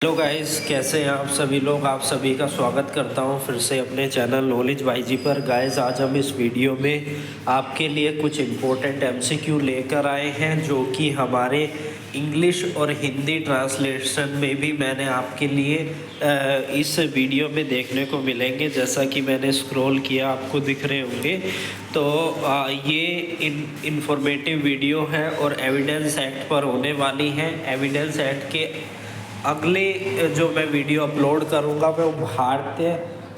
Hello guys, कैसे हैं आप सभी लोग। आप सभी का स्वागत करता हूं फिर से अपने चैनल नॉलेज बाईजी पर। गाइस, आज हम इस वीडियो में आपके लिए कुछ इम्पोर्टेंट एमसीक्यू लेकर आए हैं जो कि हमारे इंग्लिश और हिंदी ट्रांसलेशन में भी मैंने आपके लिए इस वीडियो में देखने को मिलेंगे। जैसा कि मैंने स्क्रॉल किया आपको दिख रहे होंगे। तो ये इंफॉर्मेटिव वीडियो है और एविडेंस एक्ट पर होने वाली है। एविडेंस एक्ट के अगले जो मैं वीडियो अपलोड करूंगा मैं वो भारतीय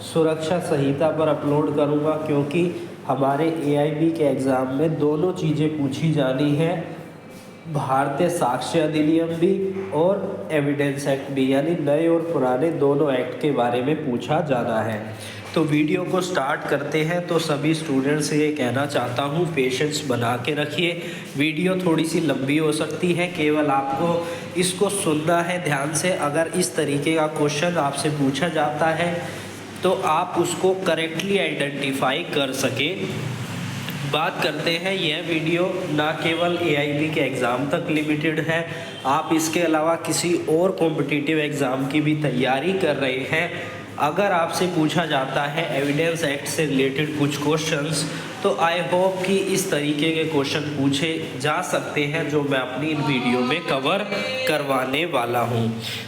सुरक्षा संहिता पर अपलोड करूंगा, क्योंकि हमारे एआईबी के एग्ज़ाम में दोनों चीज़ें पूछी जानी हैं, भारतीय साक्ष्य अधिनियम भी और एविडेंस एक्ट भी, यानी नए और पुराने दोनों एक्ट के बारे में पूछा जाना है। तो वीडियो को स्टार्ट करते हैं। तो सभी स्टूडेंट्स से ये कहना चाहता हूँ, पेशेंस बना के रखिए। वीडियो थोड़ी सी लंबी हो सकती है, केवल आपको इसको सुनना है ध्यान से। अगर इस तरीके का क्वेश्चन आपसे पूछा जाता है तो आप उसको करेक्टली आइडेंटिफाई कर सकें। बात करते हैं, यह वीडियो ना केवल एआईबी के एग्ज़ाम तक लिमिटेड है, आप इसके अलावा किसी और कॉम्पिटिटिव एग्ज़ाम की भी तैयारी कर रहे हैं। अगर आपसे पूछा जाता है एविडेंस एक्ट से रिलेटेड कुछ क्वेश्चंस, तो आई होप कि इस तरीके के क्वेश्चन पूछे जा सकते हैं जो मैं अपनी इन वीडियो में कवर करवाने वाला हूं।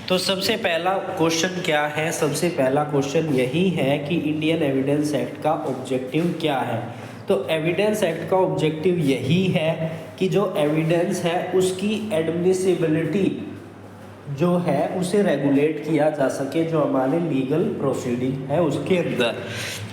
तो सबसे पहला क्वेश्चन क्या है? सबसे पहला क्वेश्चन यही है कि इंडियन एविडेंस एक्ट का ऑब्जेक्टिव क्या है। तो एविडेंस एक्ट का ऑब्जेक्टिव यही है कि जो एविडेंस है उसकी एडमिसिबिलिटी जो है उसे रेगुलेट किया जा सके, जो हमारे लीगल प्रोसीडिंग है उसके अंदर।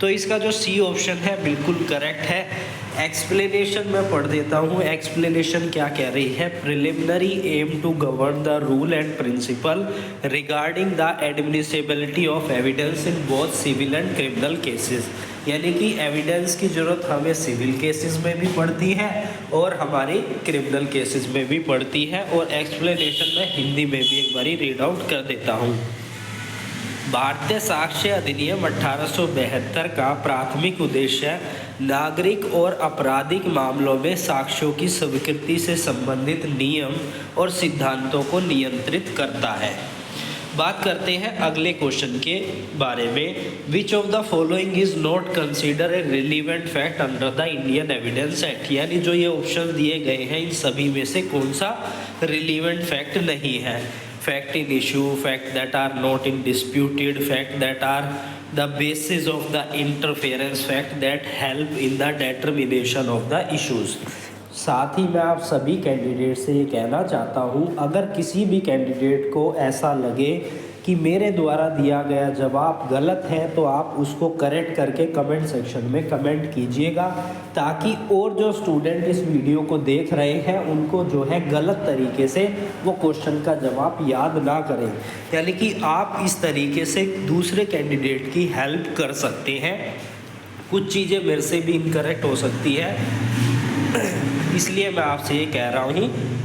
तो इसका जो सी ऑप्शन है बिल्कुल करेक्ट है। एक्सप्लेनेशन मैं पढ़ देता हूँ। एक्सप्लेनेशन क्या कह रही है? Preliminary aim to govern the rule and principle regarding the admissibility of evidence in both civil and criminal cases. यानी कि एविडेंस की ज़रूरत हमें सिविल केसेस में भी पड़ती है और हमारे क्रिमिनल केसेस में भी पड़ती है। और एक्सप्लेनेशन मैं हिंदी में भी एक बारी रीड आउट कर देता हूँ। भारतीय साक्ष्य अधिनियम 1872 का प्राथमिक उद्देश्य नागरिक और आपराधिक मामलों में साक्ष्यों की स्वीकृति से संबंधित नियम और सिद्धांतों को नियंत्रित करता है। बात करते हैं अगले क्वेश्चन के बारे में। Which of the following is not consider a relevant fact under the Indian evidence act. यानी जो ये ऑप्शन दिए गए हैं इन सभी में से कौन सा रिलीवेंट फैक्ट नहीं है? Fact in issue, fact that are not in disputed, fact that are the basis of the interference, fact that help in the determination of the issues. साथ ही मैं आप सभी कैंडिडेट से ये कहना चाहता हूँ, अगर किसी भी कैंडिडेट को ऐसा लगे कि मेरे द्वारा दिया गया जवाब गलत है तो आप उसको करेक्ट करके कमेंट सेक्शन में कमेंट कीजिएगा, ताकि और जो स्टूडेंट इस वीडियो को देख रहे हैं उनको जो है गलत तरीके से वो क्वेश्चन का जवाब याद ना करें। यानी कि आप इस तरीके से दूसरे कैंडिडेट की हेल्प कर सकते हैं। कुछ चीज़ें मेरे से भी इनकरेक्ट हो सकती है, इसलिए मैं आपसे ये कह रहा हूँ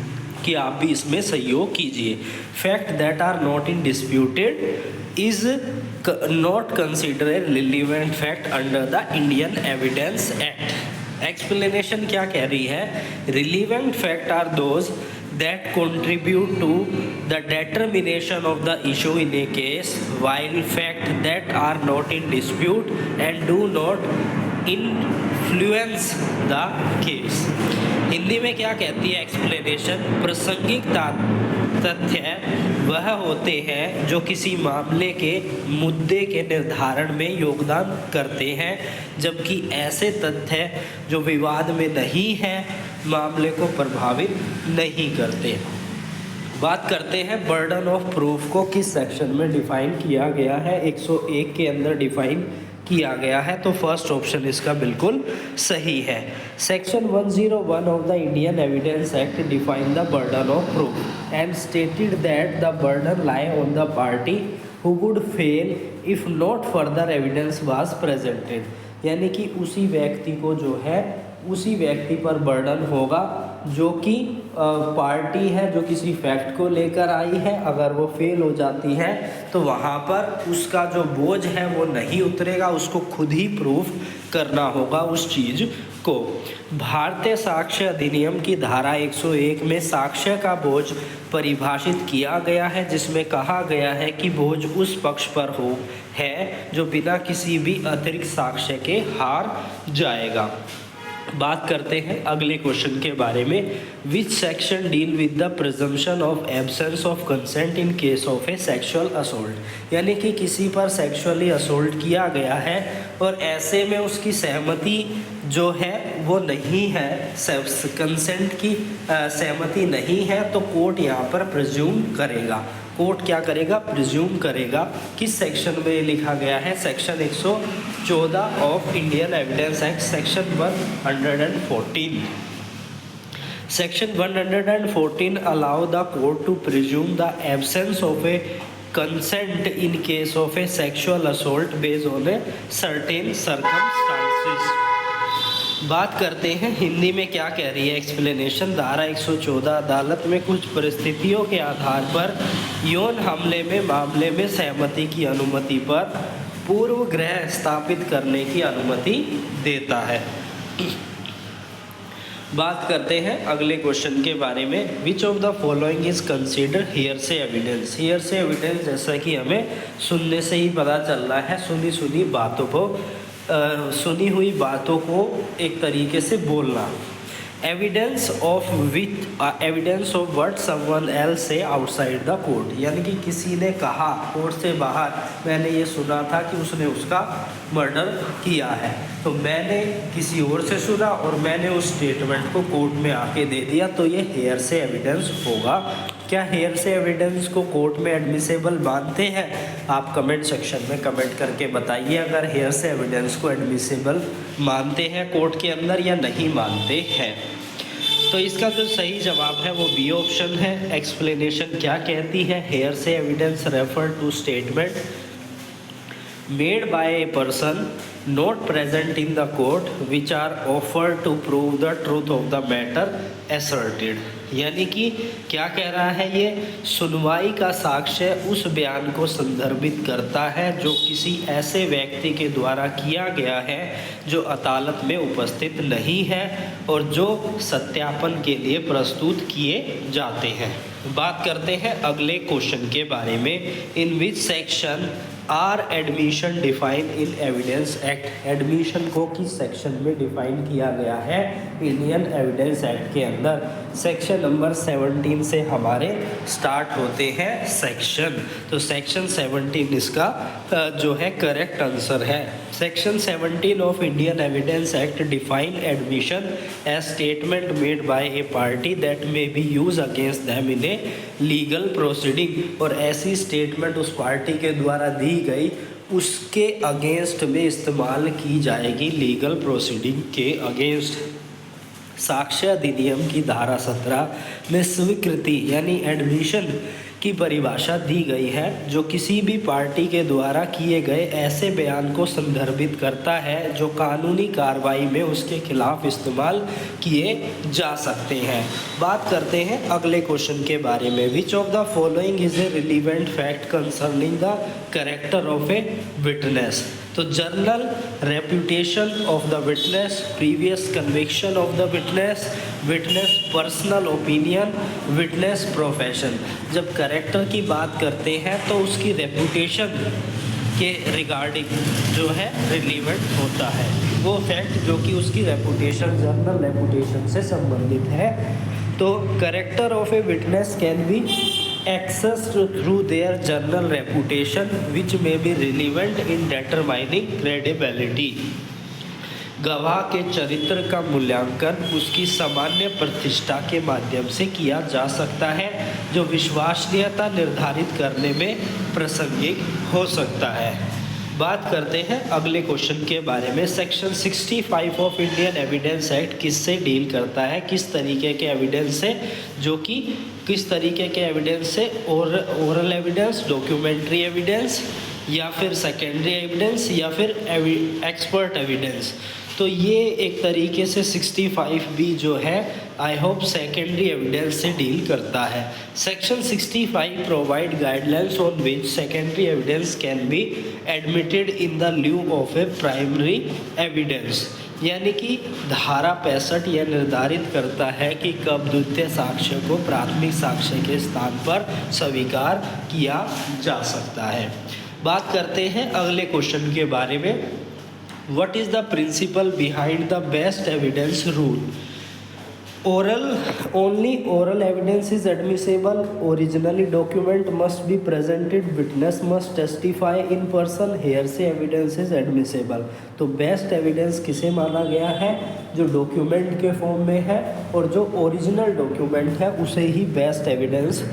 कि आप भी इसमें सहयोग कीजिए। Fact that are not in disputed is not consider a relevant fact under the Indian evidence act. Explanation क्या कह रही है? Relevant fact are those that contribute to the determination of the issue in a case, while facts that are not in dispute and do not influence the case। Hindi में क्या कहती है explanation? प्रासंगिक तथ्य वह होते हैं जो किसी मामले के मुद्दे के निर्धारण में योगदान करते हैं, जबकि ऐसे तथ्य जो विवाद में नहीं हैं मामले को प्रभावित नहीं करते। बात करते हैं बर्डन ऑफ प्रूफ को किस सेक्शन में डिफाइन किया गया है। 101 के अंदर डिफाइन किया गया है। तो फर्स्ट ऑप्शन इसका बिल्कुल सही है। Section 101 of the Indian evidence act define the burden of proof and stated that the burden lie on the party who would fail if not further evidence was presented. यानी कि उसी व्यक्ति को जो है उसी व्यक्ति पर बर्डन होगा जो कि पार्टी है जो किसी फैक्ट को लेकर आई है। अगर वो फेल हो जाती है तो वहाँ पर उसका जो बोझ है वो नहीं उतरेगा, उसको खुद ही प्रूफ करना होगा उस चीज़ को भारतीय साक्ष्य अधिनियम की धारा 101 में साक्ष्य का बोझ परिभाषित किया गया है, जिसमें कहा गया है कि बोझ उस पक्ष पर हो है जो बिना किसी भी अतिरिक्त साक्ष्य के हार जाएगा। बात करते हैं अगले क्वेश्चन के बारे में। Which section deal with the presumption of absence of consent in case of A sexual assault, यानी कि किसी पर सेक्सुअली असोल्ट किया गया है और ऐसे में उसकी सहमति जो है वो नहीं है, कंसेंट की सहमति नहीं है, तो कोर्ट यहाँ पर प्रिज्यूम करेगा। कोर्ट क्या करेगा? प्रिज्यूम करेगा। किस सेक्शन में लिखा गया है? Section 114 of Indian evidence act, section 114। Section 114 allow the court to presume the absence of a consent in case of a sexual assault based on a certain circumstances। बात करते हैं हिंदी में क्या कह रही है एक्सप्लेनेशन। धारा 114 अदालत में कुछ परिस्थितियों के आधार पर यौन हमले में मामले में सहमति की अनुमति पर पूर्व ग्रह स्थापित करने की अनुमति देता है। बात करते हैं अगले क्वेश्चन के बारे में। Which of the following is considered hearsay evidence. Hearsay evidence जैसा कि हमें सुनने से ही पता चल रहा है, सुनी हुई बातों को एक तरीके से बोलना। Evidence of what someone else से आउटसाइड द कोर्ट, यानी कि किसी ने कहा कोर्ट से बाहर, मैंने ये सुना था कि उसने उसका मर्डर किया है, तो मैंने किसी और से सुना और मैंने उस स्टेटमेंट को कोर्ट में आके दे दिया, तो ये हेयरसे एविडेंस होगा। क्या हेयरसे एविडेंस को कोर्ट में एडमिसेबल मानते हैं? आप कमेंट सेक्शन में कमेंट करके बताइए अगर हेयरसे एविडेंस को एडमिसेबल मानते हैं कोर्ट के अंदर या नहीं मानते हैं। तो इसका जो सही जवाब है वो बी ऑप्शन है। एक्सप्लेनेशन क्या कहती है? Hearsay evidence refer to statement made by a person not present in the court which are offered to prove the truth of the matter asserted, यानी कि क्या कह रहा है ये? सुनवाई का साक्ष्य उस बयान को संदर्भित करता है जो किसी ऐसे व्यक्ति के द्वारा किया गया है जो अदालत में उपस्थित नहीं है और जो सत्यापन के लिए प्रस्तुत किए जाते हैं। बात करते हैं अगले क्वेश्चन के बारे में। In which section are admission define in evidence act. Admission को किस सेक्शन में डिफाइन किया गया है इंडियन एविडेंस एक्ट के अंदर? सेक्शन नंबर 17 से हमारे स्टार्ट होते हैं सेक्शन, तो सेक्शन 17 इसका जो है करेक्ट आंसर है। Section 17 of Indian evidence act define admission as statement made by a party that may be use against them in a legal proceeding, और ऐसी स्टेटमेंट उस पार्टी के द्वारा दी गई उसके अगेंस्ट में इस्तेमाल की जाएगी लीगल प्रोसीडिंग के अगेंस्ट। साक्ष्य अधिनियम की धारा 17 में स्वीकृति यानी एडमिशन की परिभाषा दी गई है जो किसी भी पार्टी के द्वारा किए गए ऐसे बयान को संदर्भित करता है जो कानूनी कार्रवाई में उसके खिलाफ इस्तेमाल किए जा सकते हैं। बात करते हैं अगले क्वेश्चन के बारे में। Which of the following is a relevant fact concerning the character of a witness. तो general reputation of the witness, previous conviction of the witness, witness personal opinion, witness profession. जब कैरेक्टर की बात करते हैं तो उसकी रेपुटेशन के regarding जो है रिलीवेंट होता है वो फैक्ट जो कि उसकी रेपुटेशन, जर्नल रेपुटेशन से संबंधित है। तो character of a witness can be accessed through their journal reputation which may be relevant in determining credibility। गवाह के चरित्र का मूल्यांकन उसकी सामान्य प्रतिष्ठा के माध्यम से किया जा सकता है जो विश्वसनीयता निर्धारित करने में प्रासंगिक हो सकता है। बात करते हैं अगले क्वेश्चन के बारे में। Section 65 of Indian evidence act किससे डील करता है? किस तरीके के एविडेंस से, जो कि किस तरीके के एविडेंस से? ओरल एविडेंस, डॉक्यूमेंट्री एविडेंस, या फिर सेकेंडरी एविडेंस, या फिर एक्सपर्ट एविडेंस। तो ये एक तरीके से 65 भी जो है आई होप सेकेंडरी एविडेंस से डील करता है। Section 65 provide guidelines on which secondary evidence can be admitted in the lieu of A primary evidence, यानी कि धारा 65 यह निर्धारित करता है कि कब द्वितीय साक्ष्य को प्राथमिक साक्ष्य के स्थान पर स्वीकार किया जा सकता है। बात करते हैं अगले क्वेश्चन के बारे में। What is the principle behind the best evidence rule? Only oral evidence is admissible. Originally document must be presented. Witness must testify in person. Hearsay evidence is admissible. तो बेस्ट एविडेंस किसे माना गया है? जो document के form में है और जो ओरिजिनल डॉक्यूमेंट है उसे ही बेस्ट एविडेंस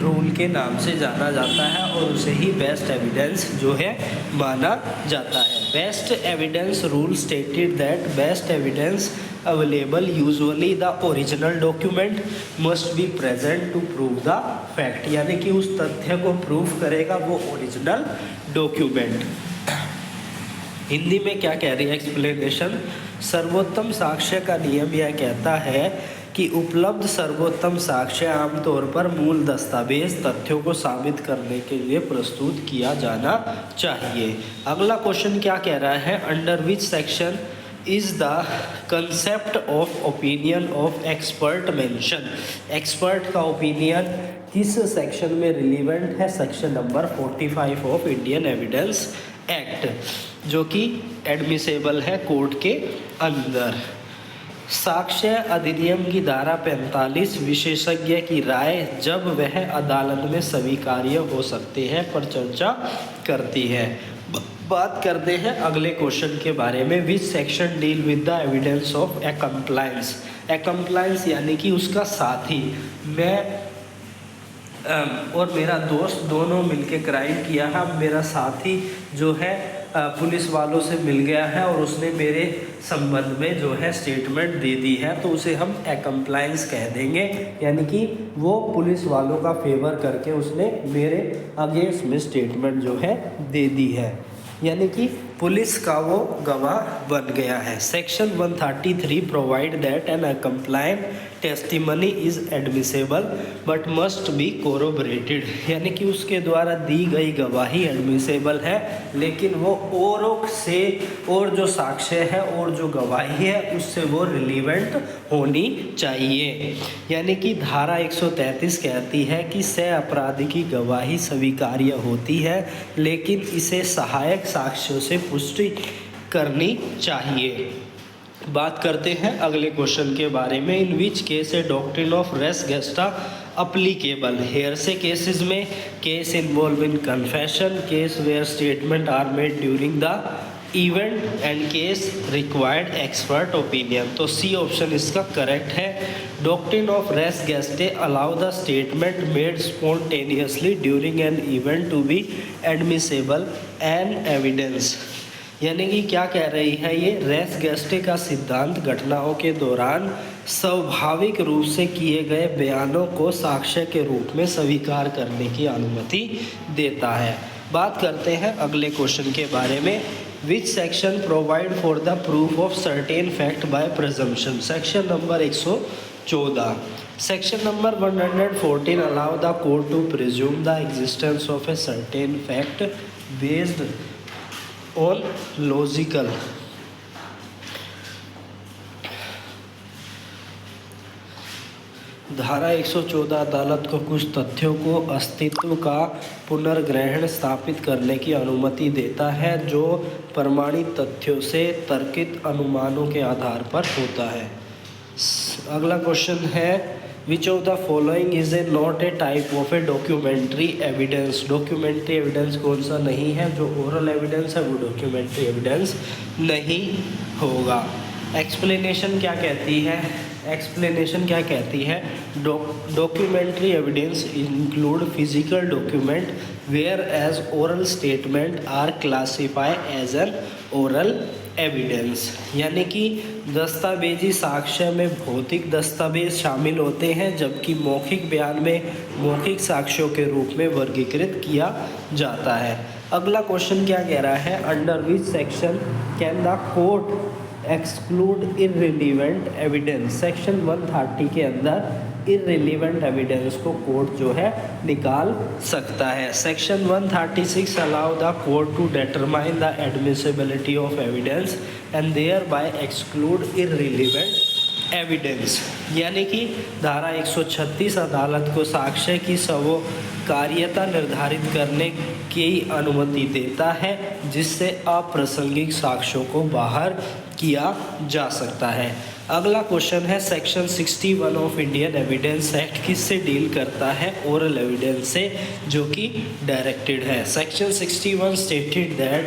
रूल के नाम से जाना जाता है और उसे ही बेस्ट एविडेंस जो है माना जाता है। Best evidence rule stated that best evidence available usually the original document must be present to prove the fact, यानी कि उस तथ्य को प्रूव करेगा वो ओरिजिनल डॉक्यूमेंट। हिंदी में क्या कह रही है एक्सप्लेनेशन? सर्वोत्तम साक्ष्य का नियम यह कहता है कि उपलब्ध सर्वोत्तम साक्ष्य आमतौर पर मूल दस्तावेज तथ्यों को साबित करने के लिए प्रस्तुत किया जाना चाहिए। अगला क्वेश्चन क्या कह रहा है? Under which section is the concept of opinion of expert mention? Expert का ओपिनियन किस सेक्शन में रिलीवेंट है? Section number 45 of Indian evidence act, जो कि एडमिसेबल है कोर्ट के अंदर। साक्ष्य अधिनियम की धारा 45 विशेषज्ञ की राय जब वह अदालत में स्वीकार्य हो सकते हैं पर चर्चा करती है। बात करते हैं अगले क्वेश्चन के बारे में। Which section deal with the evidence of accomplice? Accomplice यानी कि उसका साथी। मैं और मेरा दोस्त दोनों मिलके क्राइम किया है, मेरा साथी जो है पुलिस वालों से मिल गया है और उसने मेरे संबंध में जो है स्टेटमेंट दे दी है, तो उसे हम एक्कम्प्लायंस कह देंगे, यानी कि वो पुलिस वालों का फेवर करके उसने मेरे अगेंस्ट में स्टेटमेंट जो है दे दी है, यानी कि पुलिस का वो गवाह बन गया है। Section 133 provide that an accomplice testimony is admissible but must be corroborated, यानी कि उसके द्वारा दी गई गवाही एडमिसेबल है, लेकिन वो औरों से और जो साक्ष्य है और जो गवाही है उससे वो रिलीवेंट होनी चाहिए। यानी कि धारा 133 कहती है कि सह अपराधी की गवाही स्वीकार्य होती है, लेकिन इसे सहायक साक्ष्यों से पुष्टि करनी चाहिए। बात करते हैं अगले क्वेश्चन के बारे में। In which case a doctrine of res gestae applicable? Hearsay cases में case involve in confession, case where statement are made during the event and case required expert opinion. तो सी ऑप्शन इसका correct है। Doctrine of res gestae allow the statement made spontaneously during an event to be admissible an evidence, यानी कि क्या कह रही है ये? रेस गेस्टे का सिद्धांत घटनाओं के दौरान स्वाभाविक रूप से किए गए बयानों को साक्ष्य के रूप में स्वीकार करने की अनुमति देता है। बात करते हैं अगले क्वेश्चन के बारे में। Which section provide for the proof of certain fact by presumption? Section number 114। Section number 114 allow the court to presume the existence of a certain fact based on logical धारा 114 अदालत को कुछ तथ्यों को अस्तित्व का पुनर्ग्रहण स्थापित करने की अनुमति देता है जो प्रमाणित तथ्यों से तर्कित अनुमानों के आधार पर होता है। अगला क्वेश्चन है विच of the following is A not a type of A documentary evidence? Documentary evidence कौन सा नहीं है? जो ओरल एविडेंस है वो डॉक्यूमेंट्री एविडेंस नहीं होगा। एक्सप्लेनेशन क्या कहती है? एक्सप्लेनेशन क्या कहती है? Documentary evidence include physical document whereas oral statement are classify as an oral evidence, यानी कि दस्तावेजी साक्ष्य में भौतिक दस्तावेज शामिल होते हैं, जबकि मौखिक बयान में मौखिक साक्ष्यों के रूप में वर्गीकृत किया जाता है। अगला क्वेश्चन क्या कह रहा है? Under which section can the court exclude irrelevant evidence. Section 130 के अंदर इररिलेवेंट एविडेंस को कोर्ट जो है निकाल सकता है। Section 136 allow the court to determine the admissibility of evidence and thereby exclude irrelevant evidence. यानी कि धारा 136 अदालत को साक्ष्य की स्वीकार्यता निर्धारित करने की अनुमति देता है जिससे अप्रासंगिक साक्ष्यों को बाहर किया जा सकता है। अगला क्वेश्चन है section 61 of Indian evidence act किससे डील करता है? ओरल एविडेंस से, जो कि डायरेक्टेड है। Section 61 stated that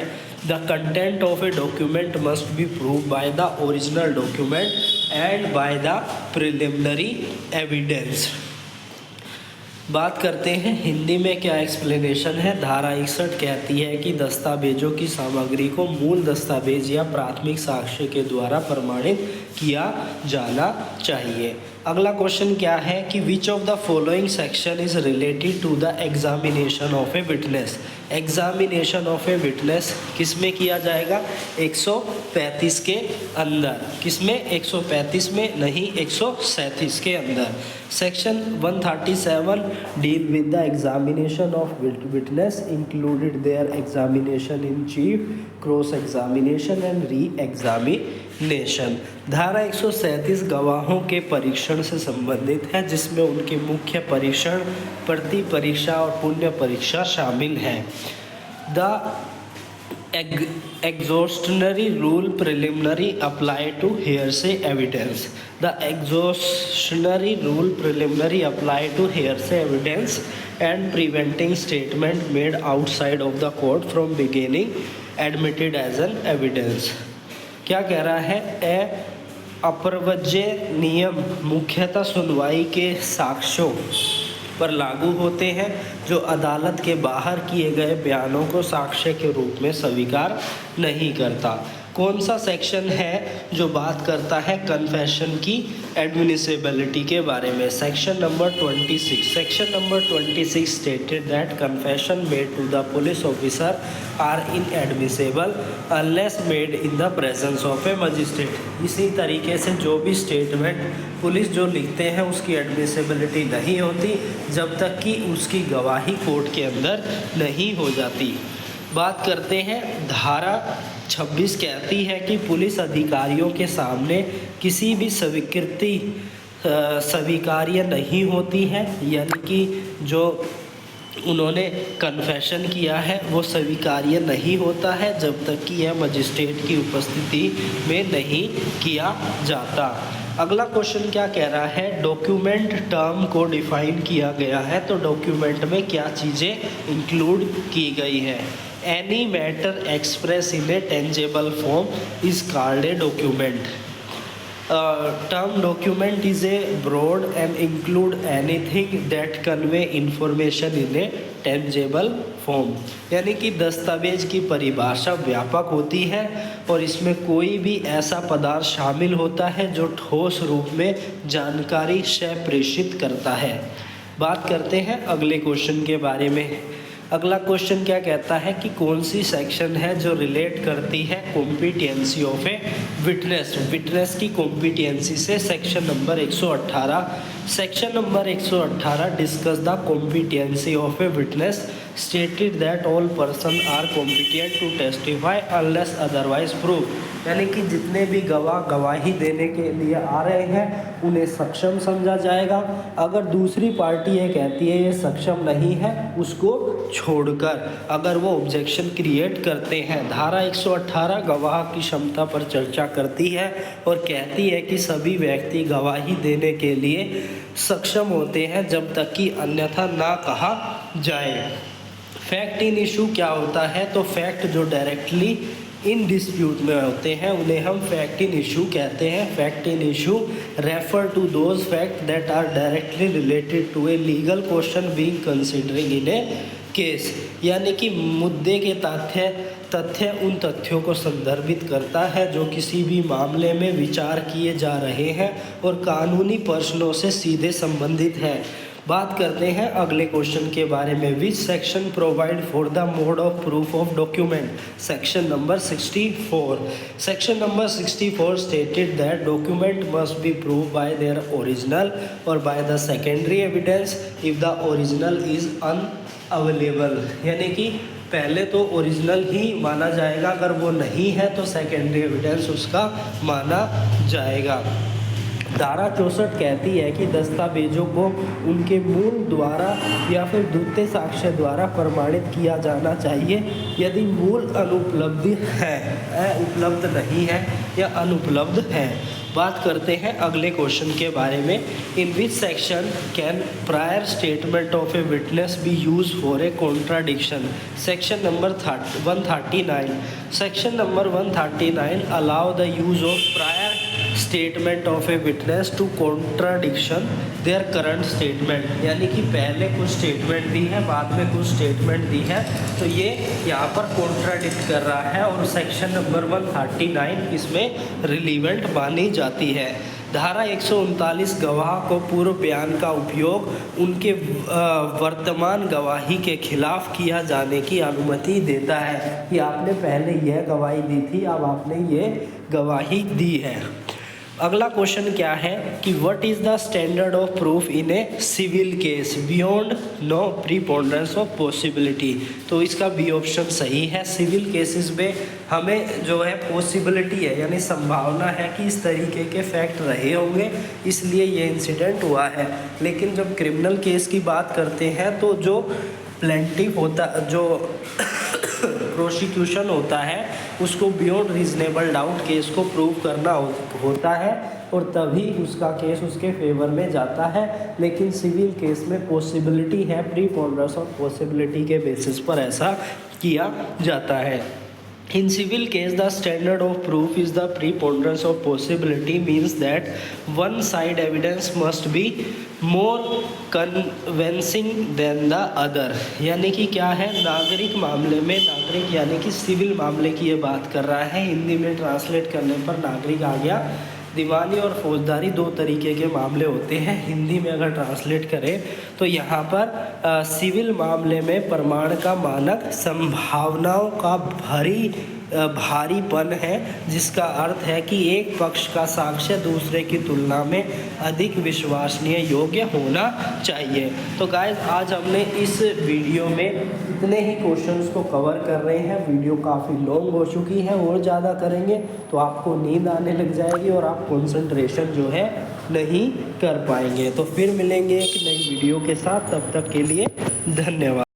the content of a document must be prove by the original document and by the preliminary evidence. बात करते हैं हिंदी में क्या एक्सप्लेनेशन है। धारा 61 कहती है कि दस्तावेजों की सामग्री को मूल दस्तावेज या प्राथमिक साक्ष्य के द्वारा प्रमाणित किया जाना चाहिए। अगला क्वेश्चन क्या है कि which of the following section is related to the examination of a witness. Examination of a witness किस में किया जाएगा? 135 के अंदर। किस में? 135 में नहीं, 137 के अंदर। Section 137 deal with the examination of witness included their examination in chief, cross examination and reexamination. धारा 137 गवाहों के परीक्षण से संबंधित है जिसमें उनके मुख्य परीक्षण, प्रति परीक्षा और पुण्य परीक्षा शामिल है। The exhaustionary rule preliminary apply to hearsay evidence. The exhaustionary rule preliminary apply to hearsay evidence and preventing statement made outside of the court from beginning admitted as an evidence. क्या कह रहा है? अपरवज्य नियम मुख्यतः सुनवाई के साक्ष्यों पर लागू होते हैं जो अदालत के बाहर किए गए बयानों को साक्ष्य के रूप में स्वीकार नहीं करता। कौन सा सेक्शन है जो बात करता है कन्फेशन की एडमिसिबिलिटी के बारे में? Section number 26। Section number 26 stated that confession made to the police officer are inadmissible unless made in the presence of a magistrate. इसी तरीके से जो भी स्टेटमेंट पुलिस जो लिखते हैं उसकी एडमिसिबिलिटी नहीं होती जब तक कि उसकी गवाही कोर्ट के अंदर नहीं हो जाती। बात करते हैं धारा 26 कहती है कि पुलिस अधिकारियों के सामने किसी भी स्वीकृति स्वीकार्य नहीं होती है, यानी कि जो उन्होंने कन्फेशन किया है वो स्वीकार्य नहीं होता है जब तक कि यह मजिस्ट्रेट की उपस्थिति में नहीं किया जाता। अगला क्वेश्चन क्या कह रहा है? डॉक्यूमेंट टर्म को डिफाइन किया गया है, तो डॉक्यूमेंट में क्या चीज़ें इंक्लूड की गई है? Any matter express in a tangible form is called a document. Term document is a broad and include anything that convey information in a tangible form. यानी कि दस्तावेज की परिभाषा व्यापक होती है और इसमें कोई भी ऐसा पदार्थ शामिल होता है जो ठोस रूप में जानकारी प्रेषित करता है। बात करते हैं अगले क्वेश्चन के बारे में। अगला क्वेश्चन क्या कहता है कि कौन सी सेक्शन है जो रिलेट करती है competency of a witness. Witness की कॉम्पिटेंसी से section number 118। Section number 118 discuss the competency of a witness stated that all person are competent to testify unless otherwise prove. यानी कि जितने भी गवाह गवाही देने के लिए आ रहे हैं उन्हें सक्षम समझा जाएगा। अगर दूसरी पार्टी ये कहती है ये सक्षम नहीं है उसको छोड़कर, अगर वो ऑब्जेक्शन क्रिएट करते हैं। धारा 118 गवाह की क्षमता पर चर्चा करती है और कहती है कि सभी व्यक्ति गवाही देने के लिए सक्षम होते हैं जब तक कि अन्यथा ना कहा जाए। फैक्ट इन इशू क्या होता है? तो फैक्ट जो डायरेक्टली इन डिस्प्यूट में होते हैं उन्हें हम फैक्ट इन इशू कहते हैं। Fact in issue refer to those fact that are directly related to a legal question being considering in a case. यानी कि मुद्दे के तथ्य उन तथ्यों को संदर्भित करता है जो किसी भी मामले में विचार किए जा रहे हैं और कानूनी प्रश्नों से सीधे संबंधित है। बात करते हैं अगले क्वेश्चन के बारे में। Which section provide for the mode of proof of document? Section number 64। Section number 64 stated that document must be prove by their original और by the secondary evidence if the original is unavailable. यानी कि पहले तो original ही माना जाएगा, अगर वो नहीं है तो सेकेंडरी एविडेंस उसका माना जाएगा। धारा 64 कहती है कि दस्तावेजों को उनके मूल द्वारा या फिर द्वितीय साक्ष्य द्वारा प्रमाणित किया जाना चाहिए यदि मूल अनुपलब्ध है, उपलब्ध नहीं है या अनुपलब्ध है। बात करते हैं अगले क्वेश्चन के बारे में। In which section can prior statement of a witness be use for a contradiction? Section number 139। Section number 139 allow the use of prior statement of a witness to contradiction their current statement. यानी कि पहले कुछ statement दी है, बाद में कुछ statement दी है, तो ये यहाँ पर कॉन्ट्राडिक्ट कर रहा है और सेक्शन नंबर 139 इसमें रिलीवेंट मानी जाती है। धारा 139 गवाह को पूर्व बयान का उपयोग उनके वर्तमान गवाही के खिलाफ किया जाने की अनुमति देता है कि आपने पहले यह गवाही दी थी, अब आपने ये गवाही दी है। अगला क्वेश्चन क्या है कि what is the standard of proof in a civil case beyond no preponderance of possibility? तो इसका बी ऑप्शन सही है। सिविल केसेस में हमें जो है पॉसिबिलिटी है, यानी संभावना है कि इस तरीके के फैक्ट रहे होंगे इसलिए ये इंसिडेंट हुआ है। लेकिन जब क्रिमिनल केस की बात करते हैं तो जो प्लेंटिफ होता, जो प्रोसिक्यूशन होता है, उसको बियॉन्ड रीजनेबल डाउट केस को प्रूव करना होता है और तभी उसका केस उसके फेवर में जाता है। लेकिन सिविल केस में पॉसिबिलिटी है, प्रीपोंडरेंस ऑफ पॉसिबिलिटी के बेसिस पर ऐसा किया जाता है। In civil case, the standard of proof is the preponderance of possibility, means that one side evidence must be more convincing than the other। यानी कि क्या है, नागरिक मामले में, नागरिक यानी कि सिविल मामले की ये बात कर रहा है। हिंदी में ट्रांसलेट करने पर नागरिक आ गया। दीवानी और फौजदारी दो तरीके के मामले होते हैं। हिंदी में अगर ट्रांसलेट करें तो यहाँ पर सिविल मामले में प्रमाण का मानक संभावनाओं का भारीपन है, जिसका अर्थ है कि एक पक्ष का साक्ष्य दूसरे की तुलना में अधिक विश्वसनीय योग्य होना चाहिए। तो गाइस, आज हमने इस वीडियो में इतने ही क्वेश्चंस को कवर कर रहे हैं। वीडियो काफ़ी लॉन्ग हो चुकी है, और ज़्यादा करेंगे तो आपको नींद आने लग जाएगी और आप कंसंट्रेशन जो है नहीं कर पाएंगे। तो फिर मिलेंगे एक नई वीडियो के साथ, तब तक के लिए धन्यवाद।